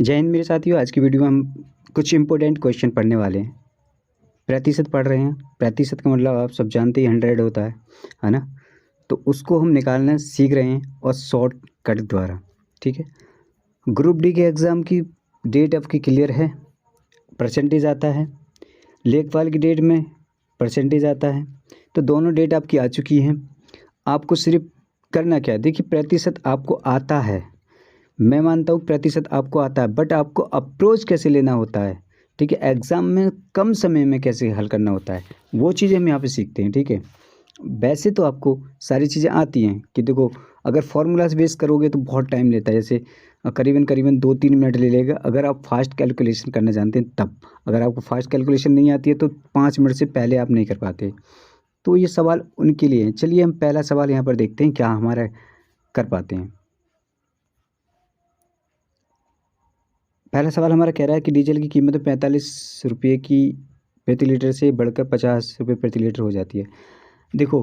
जय हिंद मेरे साथियों। आज की वीडियो में हम कुछ इम्पोर्टेंट क्वेश्चन पढ़ने वाले हैं। प्रतिशत पढ़ रहे हैं। प्रतिशत का मतलब आप सब जानते ही 100 होता है ना। तो उसको हम निकालना सीख रहे हैं और शॉर्टकट द्वारा। ठीक है। ग्रुप डी के एग्ज़ाम की डेट आपकी क्लियर है, परसेंटेज आता है। लेखपाल की डेट में परसेंटेज आता है। तो दोनों डेट आपकी आ चुकी हैं। आपको सिर्फ करना क्या है, देखिए प्रतिशत आपको आता है, मैं मानता हूँ प्रतिशत आपको आता है, बट आपको अप्रोच कैसे लेना होता है। ठीक है। एग्ज़ाम में कम समय में कैसे हल करना होता है, वो चीज़ें हम यहाँ पे सीखते हैं। ठीक है। वैसे तो आपको सारी चीज़ें आती हैं कि देखो, अगर फार्मूलाज बेस करोगे तो बहुत टाइम लेता है। जैसे करीबन 2-3 मिनट ले लेगा अगर आप फास्ट कैलकुलेशन करना जानते हैं तब। अगर आपको फास्ट कैलकुलेशन नहीं आती है तो 5 मिनट से पहले आप नहीं कर पाते। तो ये सवाल उनके लिए हैं। चलिए हम पहला सवाल यहाँ पर देखते हैं क्या हमारा कर पाते हैं। पहला सवाल हमारा कह रहा है कि डीजल की कीमत 45 रुपये की प्रति लीटर से बढ़कर 50 रुपये प्रति लीटर हो जाती है। देखो,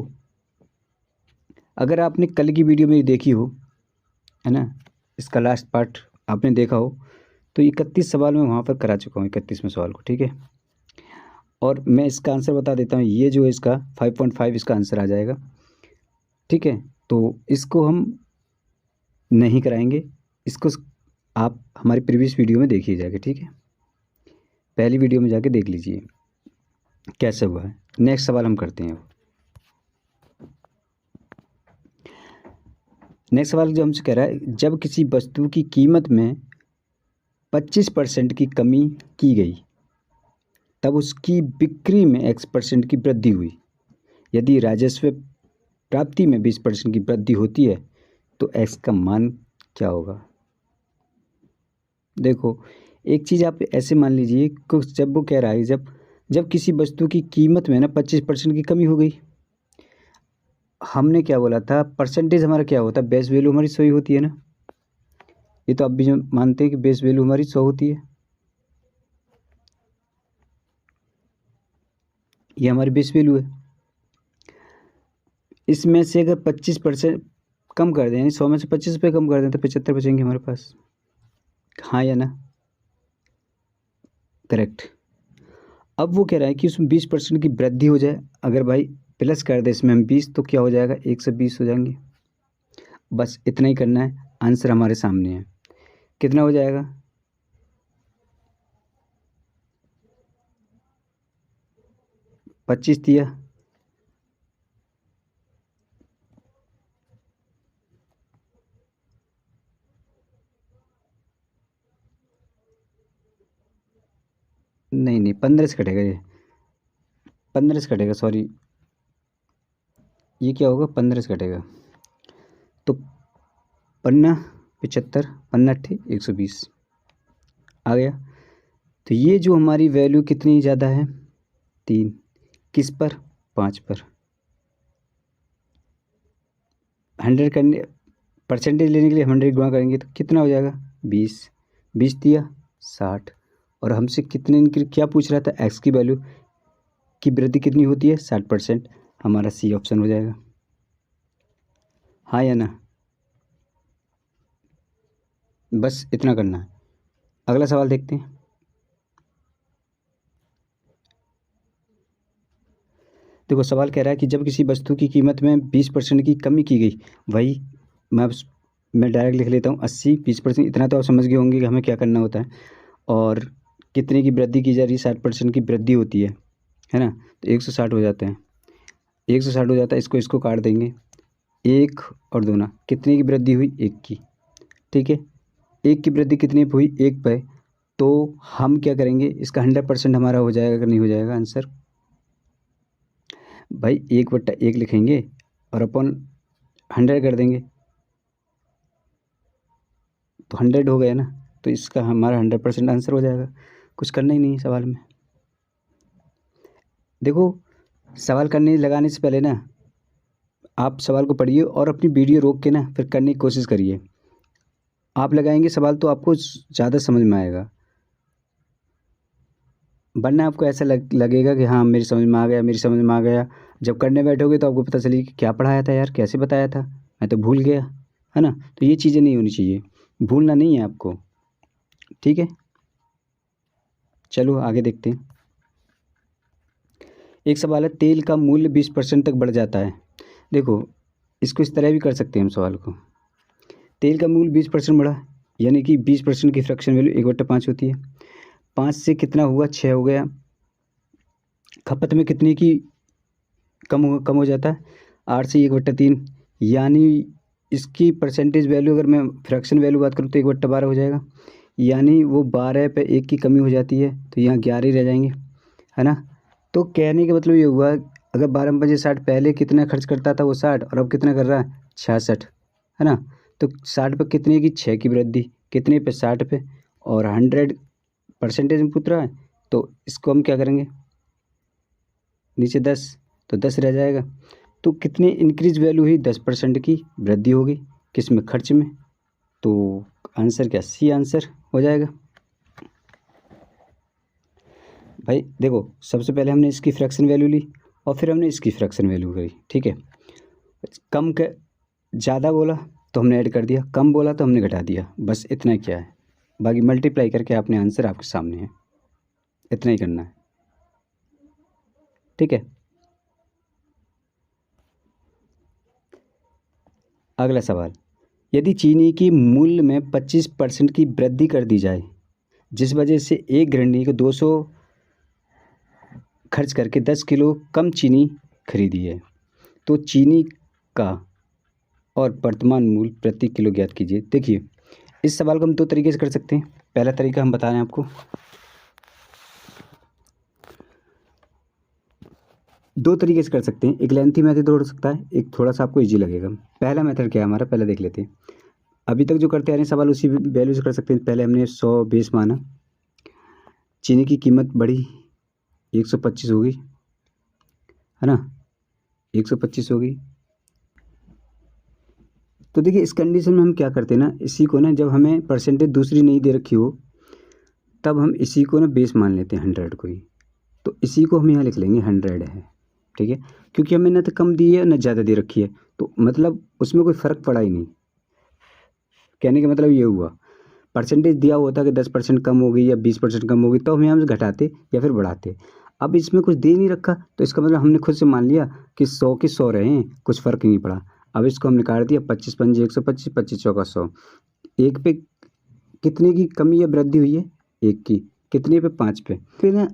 अगर आपने कल की वीडियो मेरी देखी हो, है ना, इसका लास्ट पार्ट आपने देखा हो, तो 31 सवाल मैं वहाँ पर करा चुका हूँ, 31वें सवाल को। ठीक है। और मैं इसका आंसर बता देता हूँ। ये जो है इसका 5.5 इसका आंसर आ जाएगा। ठीक है। तो इसको हम नहीं कराएंगे, इसको आप हमारी प्रीवियस वीडियो में देखिए जाके। ठीक है। पहली वीडियो में जाके देख लीजिए कैसे हुआ है। नेक्स्ट सवाल हम करते हैं। नेक्स्ट सवाल जो हमसे कह रहा है, जब किसी वस्तु की कीमत में 25% की कमी की गई तब उसकी बिक्री में X% की वृद्धि हुई। यदि राजस्व प्राप्ति में 20% की वृद्धि होती है तो X का मान क्या होगा। देखो, एक चीज़ आप ऐसे मान लीजिए कि जब वो कह रहा है जब किसी वस्तु की कीमत में ना 25% की कमी हो गई, हमने क्या बोला था, परसेंटेज हमारा क्या होता है, बेस वैल्यू हमारी 100 ही होती है ना। ये तो आप भी जो मानते हैं कि बेस वैल्यू हमारी 100 होती है, ये हमारी बेस वैल्यू है। इसमें से अगर 25% कम कर दें, यानी 100 में से 25 रुपये कम कर दें तो 75 बचेंगे हमारे पास। हाँ या ना। करेक्ट। अब वो कह रहा है कि उसमें 20% की वृद्धि हो जाए। अगर भाई प्लस कर दे इसमें हम 20 तो क्या हो जाएगा, 120 हो जाएंगे। बस इतना ही करना है, आंसर हमारे सामने है। कितना हो जाएगा, 25 दिया, नहीं 15 से कटेगा, ये 15 से कटेगा, सॉरी ये क्या होगा, 15 से कटेगा तो 75 पन्ना 120 आ गया। तो ये जो हमारी वैल्यू कितनी ज़्यादा है, 3, किस पर, 5 पर। 100 करने परसेंटेज लेने के लिए 100 गुणा करेंगे तो कितना हो जाएगा, 20 दिया 60। और हमसे कितने क्या पूछ रहा था, एक्स की वैल्यू की वृद्धि कितनी होती है, 60%। हमारा सी ऑप्शन हो जाएगा। हाँ या ना। बस इतना करना है। अगला सवाल देखते हैं। देखो, सवाल कह रहा है कि जब किसी वस्तु की कीमत में 20% की कमी की गई, वही मैं डायरेक्ट लिख लेता हूँ, 80 20%, इतना तो आप समझ गए होंगे कि हमें क्या करना होता है। और कितने की वृद्धि की जा रही है, 60% की वृद्धि होती है ना। तो 160 हो जाते हैं, 160 हो जाता है। इसको काट देंगे, 1 और 2 ना, कितने की वृद्धि हुई, 1 की। ठीक है। 1 की वृद्धि कितनी पे हुई, 1 पे। तो हम क्या करेंगे, इसका 100% हमारा हो जाएगा कि नहीं हो जाएगा आंसर, भाई 1/1 लिखेंगे और अपन 100 कर देंगे तो 100 हो गया ना। तो इसका हमारा 100% आंसर हो जाएगा। कुछ करना ही नहीं है सवाल में। देखो, सवाल लगाने से पहले ना आप सवाल को पढ़िए और अपनी वीडियो रोक के ना फिर करने की कोशिश करिए। आप लगाएंगे सवाल तो आपको ज़्यादा समझ में आएगा, वरना आपको ऐसा लगेगा कि हाँ मेरी समझ में आ गया, मेरी समझ में आ गया। जब करने बैठोगे तो आपको पता चलेगी कि क्या पढ़ाया था यार, कैसे बताया था, मैं तो भूल गया, है ना। तो ये चीज़ें नहीं होनी चाहिए, भूलना नहीं है आपको। ठीक है, चलो आगे देखते हैं। एक सवाल है, तेल का मूल्य 20% तक बढ़ जाता है। देखो, इसको इस तरह भी कर सकते हैं हम सवाल को। तेल का मूल्य 20% बढ़ा, यानी कि 20% की फ्रैक्शन वैल्यू 1/5 होती है। 5 से कितना हुआ, 6 हो गया। खपत में कितने की कम हो जाता है, 8 से 1/3, यानी इसकी परसेंटेज वैल्यू अगर मैं फ्रैक्शन वैल्यू बात करूँ तो 1/12 हो जाएगा, यानी वो 12 पे 1 की कमी हो जाती है, तो यहाँ 11 ही रह जाएंगे, है ना। तो कहने का मतलब ये हुआ, अगर 12×5 = 60, पहले कितना खर्च करता था वो 60, और अब कितना कर रहा है 66, है ना। तो 60 पे कितने की, 6 की वृद्धि, कितने पे 60 पे, और 100% में पूछ रहा है, तो इसको हम क्या करेंगे, नीचे 10, तो 10 रह जाएगा। तो कितनी इंक्रीज वैल्यू हुई, 10% की वृद्धि होगी, किस में, खर्च में। तो आंसर क्या, सी आंसर हो जाएगा। भाई देखो, सबसे पहले हमने इसकी फ्रैक्शन वैल्यू ली और फिर हमने इसकी फ्रैक्शन वैल्यू करी, ठीक है। कम के ज़्यादा बोला तो हमने ऐड कर दिया, कम बोला तो हमने घटा दिया, बस इतना ही क्या है। बाकी मल्टीप्लाई करके आपने आंसर आपके सामने है, इतना ही करना है, ठीक है। अगला सवाल, यदि चीनी की मूल्य में 25% की वृद्धि कर दी जाए, जिस वजह से एक गृहिणी को 200 खर्च करके 10 किलो कम चीनी खरीदी है, तो चीनी का और वर्तमान मूल्य प्रति किलो ज्ञात कीजिए। देखिए, इस सवाल को हम 2 तरीके से कर सकते हैं। पहला तरीका हम बता रहे हैं आपको, 2 तरीके से कर सकते हैं। एक लेंथी मेथड हो सकता है, एक थोड़ा सा आपको इजी लगेगा। पहला मेथड क्या है हमारा, पहले देख लेते हैं। अभी तक जो करते आ रहे हैं सवाल, उसी वैल्यू से कर सकते हैं। पहले हमने 100 बेस माना, चीनी की कीमत बढ़ी, 125 होगी, है ना, 125 होगी। तो देखिए, इस कंडीशन में हम क्या करते हैं ना, इसी को ना, जब हमें परसेंटेज दूसरी नहीं दे रखी हो, तब हम इसी को ना बेस मान लेते हैं 100 को ही। तो इसी को हम यहाँ लिख लेंगे 100 है, ठीक है, क्योंकि हमें ना तो कम दी है ना ज़्यादा दे रखी है, तो मतलब उसमें कोई फ़र्क पड़ा ही नहीं। कहने का मतलब ये हुआ, परसेंटेज दिया हुआ था कि 10% कम होगी या 20% कम होगी, तो हम यहाँ से घटाते या फिर बढ़ाते। अब इसमें कुछ दे नहीं रखा, तो इसका मतलब हमने खुद से मान लिया कि 100 के 100 रहे हैं, कुछ फ़र्क नहीं पड़ा। अब इसको हम निकाल दिया, 25 पंजे 125, 25 चौका 100। एक पे कितने की कमी या वृद्धि हुई है, 1 की, कितने पे, 5 पे। फिर ना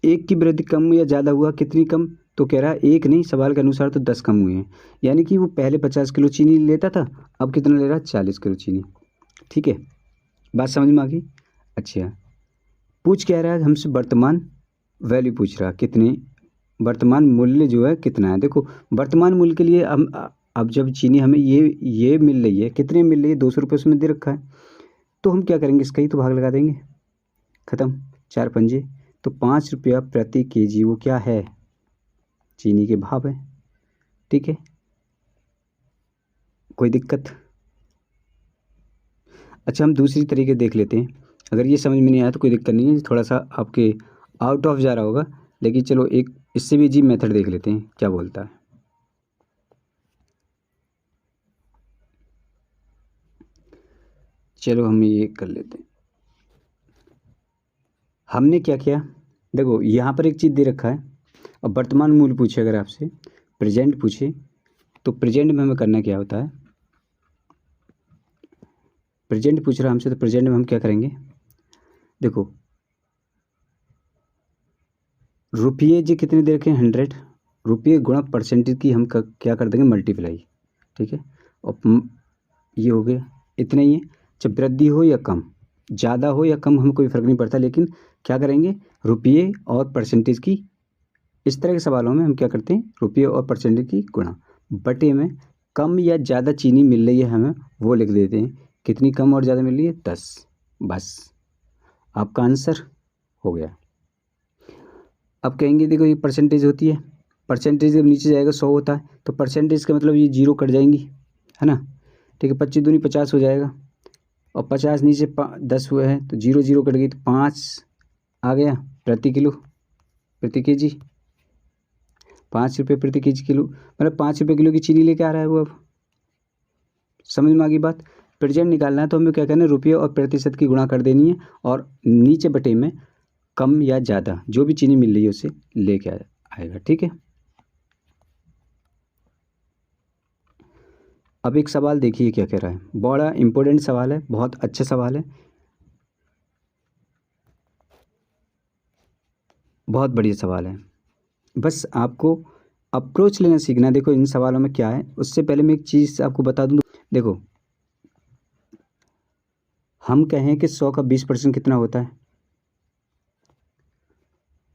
1 की वृद्धि कम या ज़्यादा हुआ, कितनी कम, तो कह रहा है 1 नहीं, सवाल के अनुसार तो 10 कम हुए हैं, यानी कि वो पहले 50 किलो चीनी लेता था, अब कितना ले रहा है, 40 किलो चीनी, ठीक है। बात समझ में आ गई। अच्छा, पूछ क्या रहा है हमसे, वर्तमान वैल्यू पूछ रहा, कितने, वर्तमान मूल्य जो है कितना है। देखो, वर्तमान मूल्य के लिए हम अब जब चीनी हमें ये मिल रही है, कितने मिल रही है, 200 रुपये उसमें दे रखा है, तो हम क्या करेंगे, इसका ही तो भाग लगा देंगे, ख़त्म, 4 पंजे। तो 5 रुपया प्रति केजी वो क्या है, चीनी के भाव है, ठीक है, कोई दिक्कत। अच्छा, हम दूसरी तरीके देख लेते हैं। अगर ये समझ में नहीं आया तो कोई दिक्कत नहीं है, थोड़ा सा आपके आउट ऑफ जा रहा होगा, लेकिन चलो एक इससे भी जी मेथड देख लेते हैं क्या बोलता है। चलो हम ये कर लेते हैं। हमने क्या किया, देखो यहाँ पर एक चीज़ दे रखा है, अब वर्तमान मूल्य पूछे, अगर आपसे प्रेजेंट पूछे, तो प्रेजेंट में हमें करना क्या होता है, प्रेजेंट पूछ रहा हमसे, तो प्रेजेंट में हम क्या करेंगे, देखो रुपये जी कितने दे रखे हैं, 100, रुपये गुणा परसेंटेज की हम क्या कर देंगे, मल्टीप्लाई, ठीक है। और ये हो गया, इतना ही है। जब वृद्धि हो या कम, ज़्यादा हो या कम, हमें कोई फ़र्क नहीं पड़ता, लेकिन क्या करेंगे, रुपये और परसेंटेज की, इस तरह के सवालों में हम क्या करते हैं, रुपये और परसेंटेज की गुणा, बटे में कम या ज़्यादा चीनी मिल रही है हमें, वो लिख देते हैं, कितनी कम और ज़्यादा मिल रही है, 10, बस आपका आंसर हो गया। अब कहेंगे देखो, ये परसेंटेज होती है, परसेंटेज जब नीचे जाएगा 100 होता है, तो परसेंटेज का मतलब ये 0 कट जाएंगी, है ना, ठीक है, 25 दूनी 50 हो जाएगा, और 50 नीचे 10 हुए हैं, तो 0 0 कट गई, तो 5 आ गया प्रति किलो, प्रति केजी, 5 रुपये प्रति केजी किलो, मतलब 5 रुपये किलो की चीनी लेके आ रहा है वो। अब समझ में आ गई बात। प्रेजेंट निकालना है तो हमें क्या करना है, रुपये और प्रतिशत की गुणा कर देनी है और नीचे बटे में कम या ज़्यादा जो भी चीनी मिल रही है उसे लेके आएगा। ठीक है, अब एक सवाल देखिए क्या कह रहा है, बड़ा इंपॉर्टेंट सवाल है, बहुत अच्छा सवाल है, बहुत बढ़िया सवाल है। बस आपको अप्रोच लेना सीखना। देखो इन सवालों में क्या है, उससे पहले मैं एक चीज़ आपको बता दूं। देखो हम कहें कि 100 का 20% कितना होता है।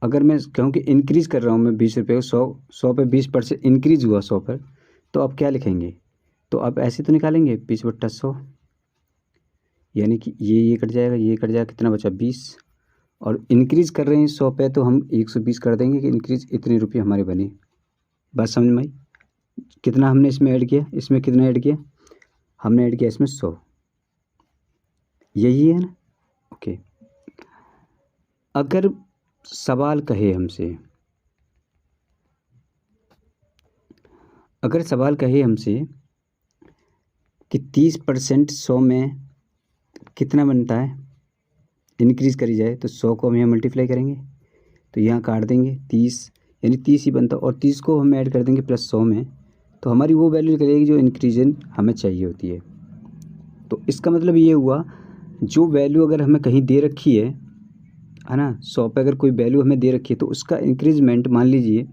अगर मैं कहूँ कि इंक्रीज़ कर रहा हूँ मैं 20 रुपये को, 100 पे 20% इंक्रीज़ हुआ 100 पर, तो अब क्या लिखेंगे, तो अब ऐसे तो निकालेंगे 20/100, यानी कि ये कट जाएगा, ये कट जाएगा, कितना बचा 20, और इंक्रीज़ कर रहे हैं 100 पे तो हम 120 कर देंगे कि इंक्रीज़ इतने रुपये हमारे बने। बात समझ में आई? कितना हमने इसमें ऐड किया, इसमें कितना ऐड किया, हमने ऐड किया इसमें 100, यही है ना। ओके, अगर सवाल कहे हमसे, अगर सवाल कहे हमसे कि 30% 100 में कितना बनता है, इंक्रीज़ करी जाए, तो 100 को हम यहाँ मल्टीप्लाई करेंगे तो यहाँ काट देंगे 30, यानी 30 ही बनता, और 30 को हम ऐड कर देंगे प्लस 100 में, तो हमारी वो वैल्यू निकलेगी जो इंक्रीजन हमें चाहिए होती है। तो इसका मतलब ये हुआ, जो वैल्यू अगर हमें कहीं दे रखी है ना, 100 पे अगर कोई वैल्यू हमें दे रखी है तो उसका इंक्रीजमेंट मान लीजिए,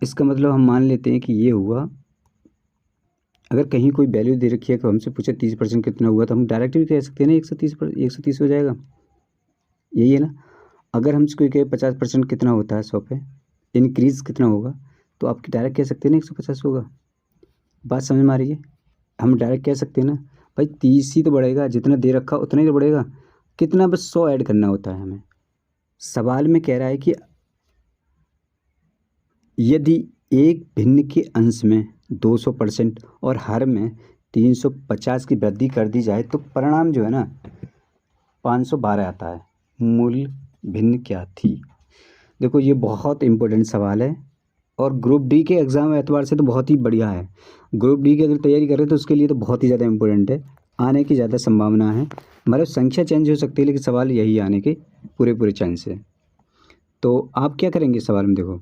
इसका मतलब हम मान लेते हैं कि ये हुआ, अगर कहीं कोई वैल्यू दे रखी है तो हमसे पूछे 30% कितना हुआ, तो हम डायरेक्ट भी कह सकते हैं ना 130 हो जाएगा, यही है ना। अगर हमसे कोई कहे 50% कितना होता है 100 पे, इंक्रीज़ कितना होगा, तो आप डायरेक्ट कह सकते हैं ना 150 होगा। बात समझ में आ रही है? हम डायरेक्ट कह सकते हैं ना भाई 30 ही तो बढ़ेगा, जितना दे रखा उतना ही तो बढ़ेगा, कितना, बस 100 ऐड करना होता है हमें। सवाल में कह रहा है कि यदि एक भिन्न के अंश में 200% और हर में 350 की वृद्धि कर दी जाए तो परिणाम जो है ना 512 आता है। मूल भिन्न क्या थी? देखो ये बहुत इम्पोर्टेंट सवाल है और ग्रुप डी के एग्ज़ाम एतबार से तो बहुत ही बढ़िया है। ग्रुप डी की अगर तैयारी करें तो उसके लिए तो बहुत ही ज़्यादा इम्पोर्टेंट है, आने की ज़्यादा संभावना है। मतलब संख्या चेंज हो सकती है लेकिन सवाल यही आने के पूरे चांस है। तो आप क्या करेंगे सवाल में, देखो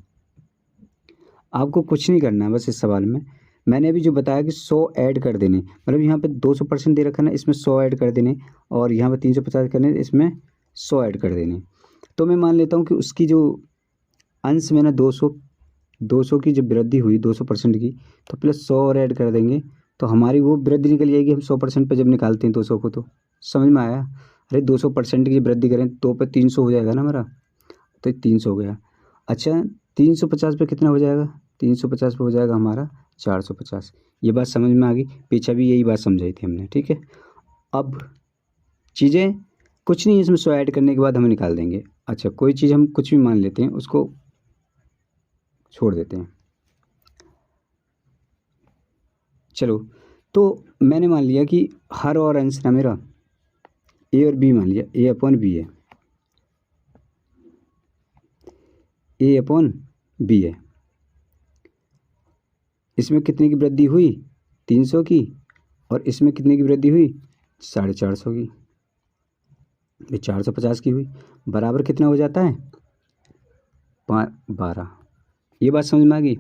आपको कुछ नहीं करना है, बस इस सवाल में मैंने अभी जो बताया कि 100 ऐड कर देने, मतलब यहाँ पे 200% दे रखा ना, इसमें 100 ऐड कर देने, और यहाँ पे 350 करने, इसमें 100 ऐड कर देने। तो मैं मान लेता हूँ कि उसकी जो अंश में ना 200 की जब वृद्धि हुई 200% की, तो प्लस 100 और ऐड कर देंगे तो हमारी वो वृद्धि निकल जाएगी। हम 100% पे जब निकालते हैं 200 को, तो समझ में आया? अरे 200% की वृद्धि करें तो पे 300 हो जाएगा ना हमारा, तो 300 हो गया। अच्छा 350 पे कितना हो जाएगा, 350 पे हो जाएगा हमारा 450। ये बात समझ में आ गई? पीछे भी यही बात समझाई थी हमने, ठीक है। अब चीज़ें कुछ नहीं, इसमें 100 ऐड करने के बाद हम निकाल देंगे। अच्छा कोई चीज़ हम कुछ भी मान लेते हैं, उसको छोड़ देते हैं। चलो, तो मैंने मान लिया कि हर और अंश ना मेरा ए और बी मान लिया, ए अपॉन बी है, ए अपॉन बी है। इसमें कितने की वृद्धि हुई, 300 की, और इसमें कितने की वृद्धि हुई, 450 की, ये 450 की हुई, बराबर कितना हो जाता है, 12। ये बात समझ में आ गई?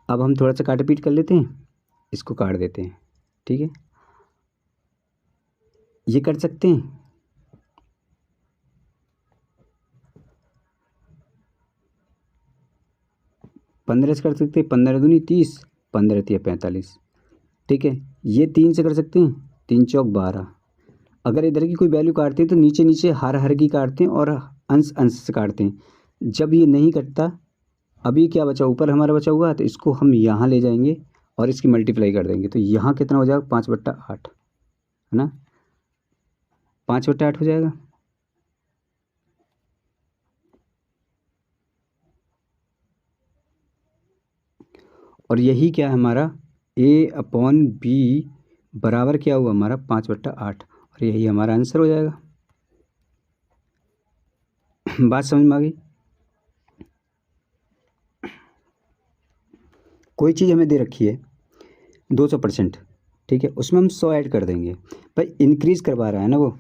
अब हम थोड़ा सा काट पीट कर लेते हैं, इसको काट देते हैं, ठीक है। ये कर सकते हैं, पंद्रह से कर सकते हैं, 15 दूनी 30, 15 तिया 45, ठीक है। ये 3 से कर सकते हैं, 3 चौक 12। अगर इधर की कोई वैल्यू काटते हैं तो नीचे नीचे हर की काटते हैं और अंश अंश से काटते हैं। जब ये नहीं कटता, अभी क्या बचा, ऊपर हमारा बचा हुआ है, तो इसको हम यहाँ ले जाएंगे और इसकी मल्टीप्लाई कर देंगे, तो यहाँ कितना हो जाएगा, 5/8, है ना, 5/8 हो जाएगा। और यही क्या है हमारा, ए अपॉन बी बराबर क्या हुआ हमारा, 5/8, और यही हमारा आंसर हो जाएगा। बात समझ में आ गई? कोई चीज़ हमें दे रखी है 200%, ठीक है, उसमें हम 100 ऐड कर देंगे। भाई इंक्रीज़ करवा रहा है ना वो,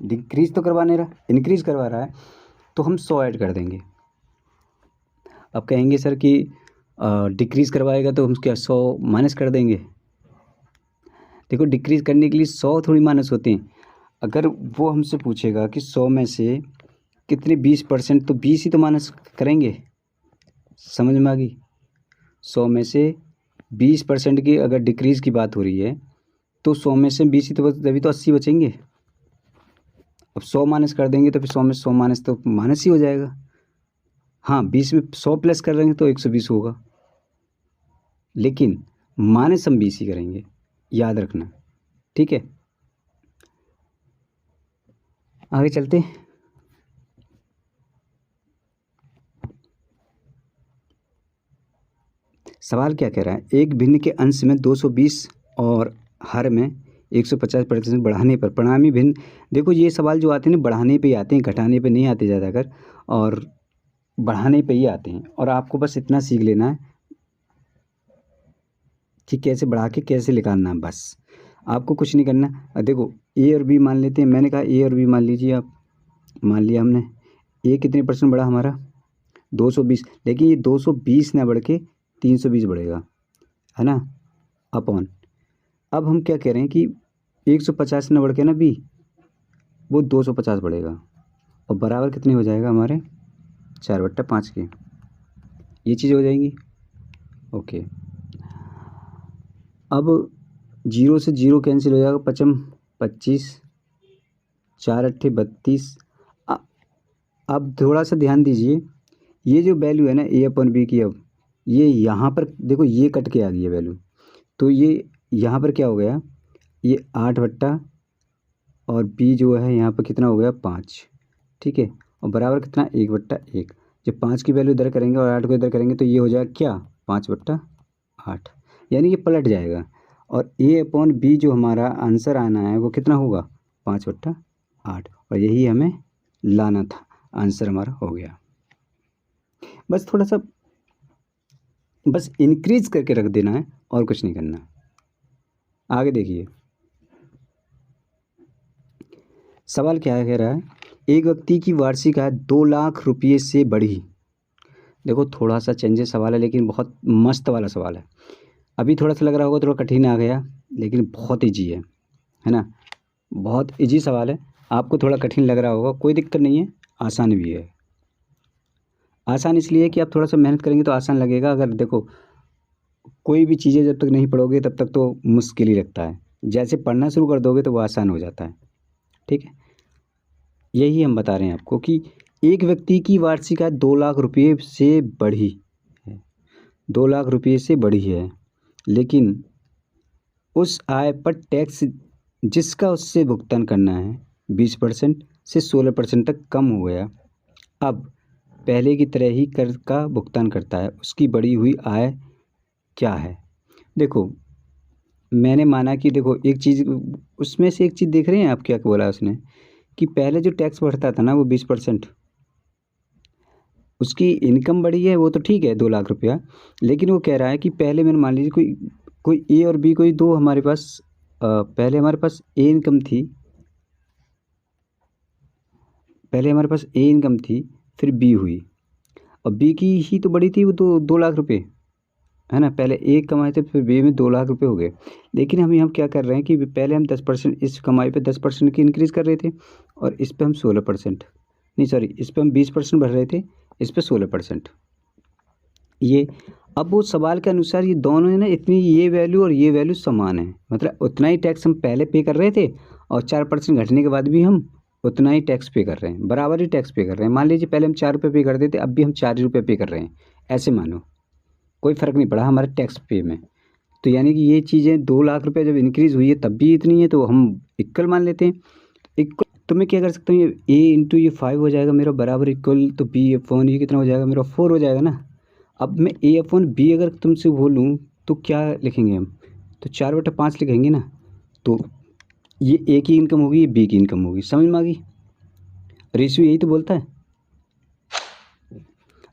डिक्रीज़ तो करवा नहीं रहा, इंक्रीज़ करवा रहा है, तो हम 100 ऐड कर देंगे। अब कहेंगे सर कि डिक्रीज़ करवाएगा तो हम क्या 100 माइनस कर देंगे? देखो डिक्रीज़ करने के लिए 100 थोड़ी माइनस होते हैं। अगर वो हमसे पूछेगा कि 100 में से कितने 20%, तो 20 ही तो माइनस करेंगे। समझ में आ गई? 100 में से 20% की अगर डिक्रीज़ की बात हो रही है तो 100 में से 20 ही तो तभी तो 80 बचेंगे। अब 100 माइनस कर देंगे तो फिर 100 में 100 माइनस तो माइनस ही हो जाएगा। हाँ 20 में 100 प्लस कर देंगे तो 120 होगा, लेकिन माइनस हम 20 ही करेंगे, याद रखना। ठीक है, आगे चलते हैं। सवाल क्या कह रहा है, एक भिन्न के अंश में 220 और हर में 150% बढ़ाने पर परिणामी भिन्न। देखो ये सवाल जो आते हैं ना बढ़ाने पे ही आते हैं, घटाने पे नहीं आते ज़्यादातर, और बढ़ाने पे ही आते हैं। और आपको बस इतना सीख लेना है कि कैसे बढ़ा के कैसे निकालना है, बस आपको कुछ नहीं करना। देखो ए और बी मान लेते हैं, मैंने कहा ए और बी मान लीजिए आप, मान लिया हमने। ए कितने परसेंट बढ़ा हमारा 220, लेकिन ये 220 ना बढ़ के 320 बढ़ेगा, है ना, अपॉन। अब हम क्या कह रहे हैं कि 150 ना बढ़ के ना बी, वो 250 बढ़ेगा, और बराबर कितने हो जाएगा हमारे 4/5 के, ये चीज़ हो जाएंगी। ओके, अब 0 से 0 कैंसिल हो जाएगा, 5 25, 4 8 32। अब थोड़ा सा ध्यान दीजिए, ये जो वैल्यू है ना ए अपन बी की, अब ये यहाँ पर देखो ये कट के आ गई है वैल्यू, तो ये यहाँ पर क्या हो गया, ये 8 और बी जो है यहाँ पर कितना हो गया 5। ठीक है, और बराबर कितना 1/8। जब 5 की वैल्यू इधर करेंगे और 8 को इधर करेंगे तो ये हो जाएगा क्या 5/8, यानी ये पलट जाएगा। और ए अपॉन बी जो हमारा आंसर आना है वो कितना होगा 5/8, और यही हमें लाना था, आंसर हमारा हो गया। बस थोड़ा सा बस इंक्रीज करके रख देना है और कुछ नहीं करना। आगे देखिए सवाल क्या कह रहा है, एक व्यक्ति की वार्षिक आय 2 लाख रुपये से बढ़ी। देखो थोड़ा सा चेंजेस सवाल है लेकिन बहुत मस्त वाला सवाल है। अभी थोड़ा सा लग रहा होगा थोड़ा कठिन आ गया, लेकिन बहुत ईजी है ना, बहुत ईजी सवाल है। आपको थोड़ा कठिन लग रहा होगा, कोई दिक्कत नहीं है, आसान भी है। आसान इसलिए है कि आप थोड़ा सा मेहनत करेंगे तो आसान लगेगा। अगर देखो कोई भी चीज़ें जब तक नहीं पढ़ोगे तब तक तो मुश्किल ही लगता है, जैसे पढ़ना शुरू कर दोगे तो वो आसान हो जाता है। ठीक है, यही हम बता रहे हैं आपको कि एक व्यक्ति की वार्षिक आय 2 लाख रुपये से बढ़ी है, 2 लाख रुपये से बढ़ी है, लेकिन उस आय पर टैक्स जिसका उससे भुगतान करना है 20% से 16% तक कम हो गया। अब पहले की तरह ही कर का भुगतान करता है, उसकी बढ़ी हुई आय क्या है। देखो मैंने माना कि देखो एक चीज़ उसमें से एक चीज़ देख रहे हैं आप, क्या बोला उसने कि पहले जो टैक्स बढ़ता था ना वो 20%, उसकी इनकम बढ़ी है वो तो ठीक है 2 लाख रुपया, लेकिन वो कह रहा है कि पहले मैंने मान लीजिए कोई कोई ए और बी कोई दो हमारे पास पहले हमारे पास ए इनकम थी, पहले हमारे पास ए इनकम थी, फिर बी हुई, और बी की ही तो बढ़ी थी वो तो 2 लाख रुपये, है ना। पहले ए कमाए थे फिर बी में 2 लाख रुपये हो गए, लेकिन हम यहाँ क्या कर रहे हैं कि पहले हम 10% इस कमाई पे 10% की इंक्रीज़ कर रहे थे, और इस पे हम 16%, नहीं सॉरी इस पे हम 20% भर रहे थे, इस पे 16%। ये अब वो सवाल के अनुसार ये दोनों है ना, इतनी ये वैल्यू और ये वैल्यू समान है, मतलब उतना ही टैक्स हम पहले पे कर रहे थे और 4% घटने के बाद भी हम उतना ही टैक्स पे कर रहे हैं, बराबर ही टैक्स पे कर रहे हैं। मान लीजिए पहले हम 4 रुपये पे करते थे, अब भी हम 4 रुपये पे कर रहे हैं, ऐसे मानो कोई फ़र्क नहीं पड़ा हमारे टैक्स पे में। तो यानी कि ये चीज़ें 2 लाख रुपये जब इंक्रीज़ हुई है तब भी इतनी है, तो हम इक्वल मान लेते हैं। इक्वल तो मैं क्या कर सकता हूँ, ये ए इंटू ये 5 हो जाएगा मेरा बराबर इक्वल, तो बी अपॉन ये कितना हो जाएगा मेरा 4 हो जाएगा ना। अब मैं ए अपॉन बी अगर तुमसे बोलूँ तो क्या लिखेंगे हम, तो 4/5 लिखेंगे ना। तो ये ए की इनकम होगी, ये बी की इनकम होगी, समझ में आ गई, रेशियो यही तो बोलता है।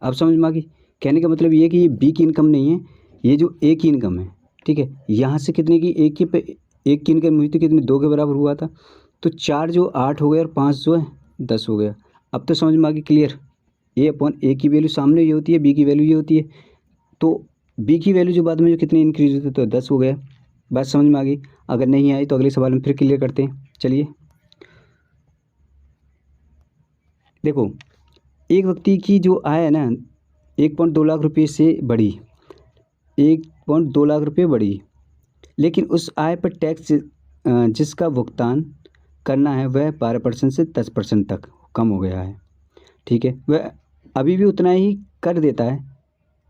अब समझ में आ गई, कहने का मतलब ये कि ये बी की इनकम नहीं है, ये जो ए की इनकम है, ठीक है। यहाँ से कितने की एक की इनकम हुई थी, कितनी 2 के बराबर हुआ था। तो 4 जो 8 हो गया और 5 जो है 10 हो गया। अब तो समझ में आ गई क्लियर। ए अपॉन ए की वैल्यू सामने ये होती है, बी की वैल्यू ये होती है। तो बी की वैल्यू जो बाद में जो कितनी इंक्रीज होती है तो 10 हो गया। बात समझ में आ गई। अगर नहीं आई तो अगले सवाल में फिर क्लियर करते हैं। चलिए देखो, एक व्यक्ति की जो आय है ना 1.2 लाख रुपये से बढ़ी, 1.2 लाख रुपये बढ़ी, लेकिन उस आय पर टैक्स जिसका भुगतान करना है वह 12% से 10% तक कम हो गया है। ठीक है, वह अभी भी उतना ही कर देता है,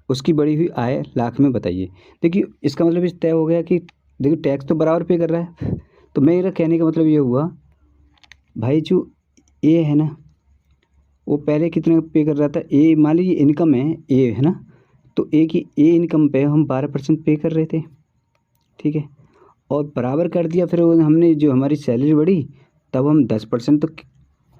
उसकी बढ़ी हुई आय लाख में बताइए। देखिए इसका मतलब इस तय हो गया कि देखिए टैक्स तो बराबर पे कर रहा है। तो मेरा कहने का मतलब ये हुआ भाई, जो ए है ना वो पहले कितने पे कर रहा था, ए मान लीजिए इनकम है ए है ना, तो ए की ए इनकम पे हम 12% पे कर रहे थे। ठीक है, और बराबर कर दिया, फिर हमने जो हमारी सैलरी बढ़ी तब हम 10% तो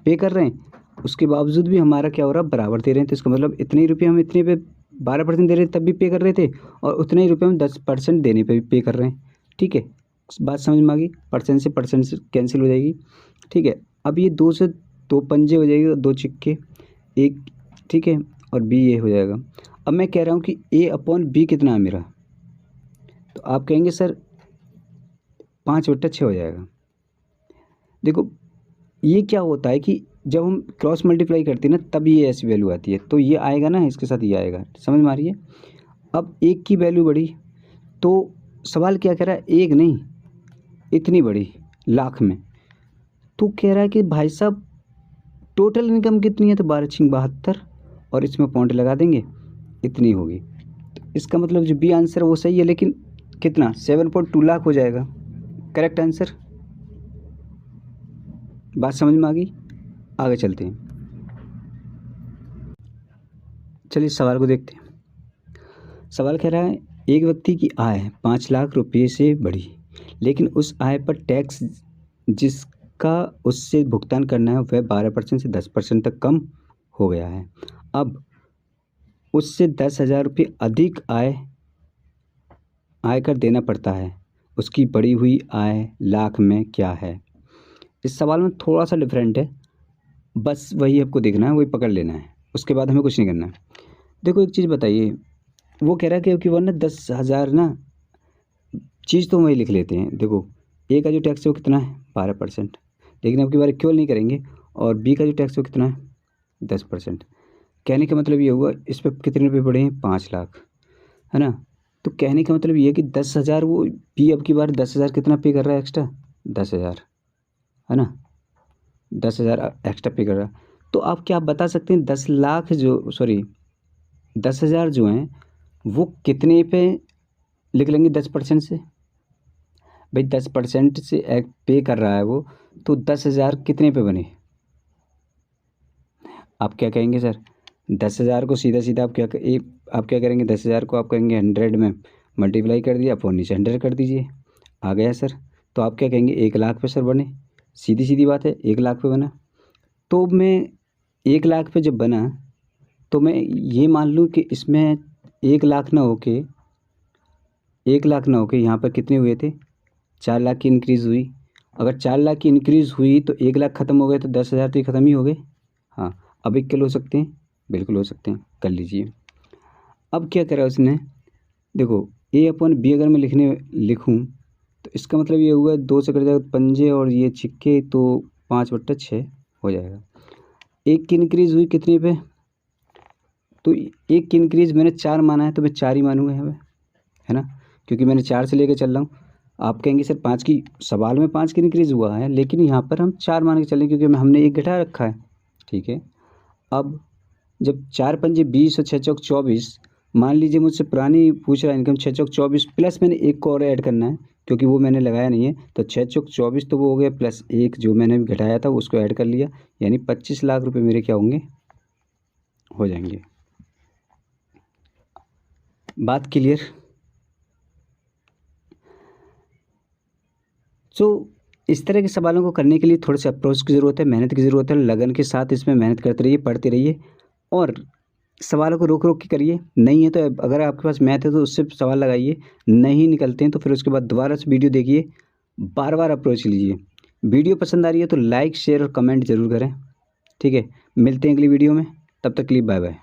पे कर रहे हैं, उसके बावजूद भी हमारा क्या हो रहा है, बराबर दे रहे हैं। तो इसका मतलब इतने ही रुपये हम इतने पे 12% दे रहे थे तब भी पे कर रहे थे, और उतने ही रुपये हम 10% देने पे भी पे कर रहे हैं। ठीक है, बात समझ में आ गई। परसेंट से कैंसिल हो जाएगी। ठीक है, अब ये 2 से 2 पंजे हो जाएगी, 2 चिक्के एक। ठीक है, और बी ए हो जाएगा। अब मैं कह रहा हूँ कि ए अपॉन बी कितना है मेरा, तो आप कहेंगे सर 5/6 हो जाएगा। देखो ये क्या होता है कि जब हम क्रॉस मल्टीप्लाई करते हैं ना तब ये ऐसी वैल्यू आती है, तो ये आएगा ना, इसके साथ ये आएगा। समझ में आ रही है। अब एक की वैल्यू बढ़ी तो सवाल क्या कह रहा है, एक नहीं इतनी बढ़ी लाख में, तो कह रहा है कि भाई साहब टोटल इनकम कितनी है, तो 12×72 और इसमें पॉइंट लगा देंगे, इतनी होगी। तो इसका मतलब जो बी आंसर है वो सही है, लेकिन कितना 7.2 लाख हो जाएगा करेक्ट आंसर। बात समझ में आ गई। आगे चलते हैं, चलिए सवाल को देखते हैं। सवाल कह रहा है एक व्यक्ति की आय 5 लाख रुपये से बढ़ी, लेकिन उस आय पर टैक्स जिसका उससे भुगतान करना है वह 12% से 10% तक कम हो गया है। अब उससे 10,000 रुपये अधिक आयकर देना पड़ता है, उसकी बढ़ी हुई आय लाख में क्या है। इस सवाल में थोड़ा सा डिफरेंट है, बस वही आपको देखना है, वही पकड़ लेना है, उसके बाद हमें कुछ नहीं करना है। देखो एक चीज़ बताइए, वो कह रहा है कि वो ना 10,000 ना, चीज़ तो वही लिख लेते हैं। देखो ए का जो टैक्स है वो कितना है 12%, लेकिन अब की बार क्यों नहीं करेंगे। और बी का जो टैक्स है वो कितना है 10%। कहने का मतलब ये हुआ इस पर कितने रुपये पड़े हैं 5 लाख, है ना। तो कहने का मतलब ये है कि 10,000 वो बी अब की बार 10,000 कितना पे कर रहा है एक्स्ट्रा, 10,000, है ना, 10,000 एक्स्ट्रा पे कर रहा है। तो आप क्या बता सकते हैं 10 लाख जो सॉरी 10,000 जो हैं वो कितने पे लिख लेंगे 10% से। भाई 10% से पे कर रहा है वो, तो 10,000 कितने पे बने, आप क्या कहेंगे सर। 10,000 को सीधा सीधा आप क्या करेंगे, 10,000 को आप कहेंगे 100 में मल्टीप्लाई कर दिया, अपॉन नीचे 100 कर दीजिए, आ गया सर। तो आप क्या कहेंगे 1 लाख पे सर बने, सीधी सीधी बात है 1 लाख पे बना। तो मैं 1 लाख पे जब बना तो मैं ये मान लूँ कि इसमें 1 लाख ना होके 1 लाख ना होके यहाँ पर कितने हुए थे 4 लाख की इंक्रीज़ हुई। अगर 4 लाख की इंक्रीज़ हुई तो 1 लाख ख़त्म हो गए, तो 10,000 तो ये ख़त्म ही हो गए। हाँ, अब इक्वल हो सकते हैं, बिल्कुल हो सकते हैं, कर लीजिए। अब क्या करा उसने, देखो ए अपॉन बी अगर मैं लिखूँ तो इसका मतलब ये हुआ 2 से कट जाएगा पंजे और ये छिक्के, तो 5/6 हो जाएगा। एक की इंक्रीज़ हुई कितने पे, तो एक की इंक्रीज़ मैंने 4 माना है तो मैं 4 ही मानूंगा यहाँ पे, है ना, क्योंकि मैंने 4 से लेकर चल रहा हूँ। आप कहेंगे सर 5 की, सवाल में 5 की इंक्रीज़ हुआ है लेकिन यहाँ पर हम 4 मान के चलें क्योंकि हमने एक घटा रखा है। ठीक है, अब जब 4 पंजे 20 और 6 चौक 24, मान लीजिए मुझसे पुरानी पूछ रहा है इनकम 6 चौक 24 प्लस मैंने एक को और ऐड करना है क्योंकि वो मैंने लगाया नहीं है, तो 6 चौक 24 तो वो हो गया, प्लस एक जो मैंने घटाया था उसको ऐड कर लिया, यानी 25 लाख रुपये मेरे क्या होंगे, हो जाएंगे। बात क्लियर। सो इस तरह के सवालों को करने के लिए थोड़े से अप्रोच की ज़रूरत है, मेहनत की ज़रूरत है, लगन के साथ इसमें मेहनत करते रहिए, पढ़ते रहिए और सवालों को रोक रोक के करिए, नहीं है तो अगर आपके पास मैथ है तो उससे सवाल लगाइए, नहीं निकलते हैं तो फिर उसके बाद दोबारा से वीडियो देखिए, बार बार अप्रोच लीजिए। वीडियो पसंद आ रही है तो लाइक शेयर और कमेंट ज़रूर करें। ठीक है, मिलते हैं अगली वीडियो में, तब तक के लिए बाय बाय।